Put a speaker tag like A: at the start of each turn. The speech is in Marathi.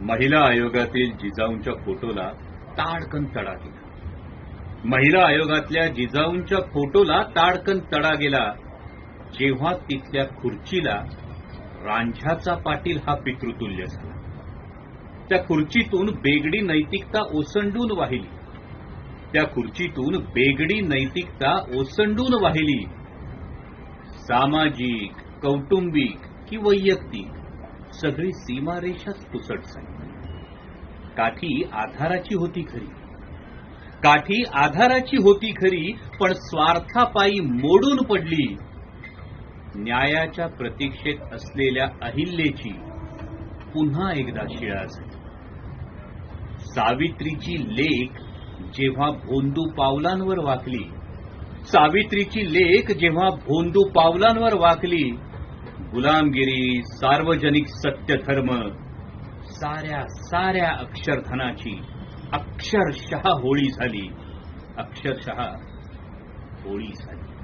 A: महिला आयोगातील जिजाऊंच्या फोटोला ताडकन तडा गेला. महिला आयोगातल्या जिजाऊंच्या फोटोला ताडकन तडा गेला जेव्हा तिथल्या खुर्चीला रांझ्याचा पाटील हा पितृतुल्य झाला. त्या खुर्चीतून बेगडी नैतिकता ओसंडून वाहिली. त्या खुर्चीतून बेगडी नैतिकता ओसंडून वाहिली. सामाजिक, कौटुंबिक की वैयक्तिक सगळी सीमारेषाच पुसट झाली. काठी आधाराची होती खरी, काठी आधाराची होती खरी, पण स्वार्थापायी मोडून पडली. न्यायाच्या प्रतीक्षेत असलेल्या अहिल्याची पुन्हा एकदा शिळा झाली. सावित्रीची लेक जेव्हा भोंदू पावलांवर वाकली, सावित्रीची लेक जेव्हा भोंदू पावलांवर वाकली, गुलामगिरी, सार्वजनिक सत्यधर्म, साऱ्या अक्षरधनाची अक्षरशः होळी झाली. अक्षरशः होळी झाली.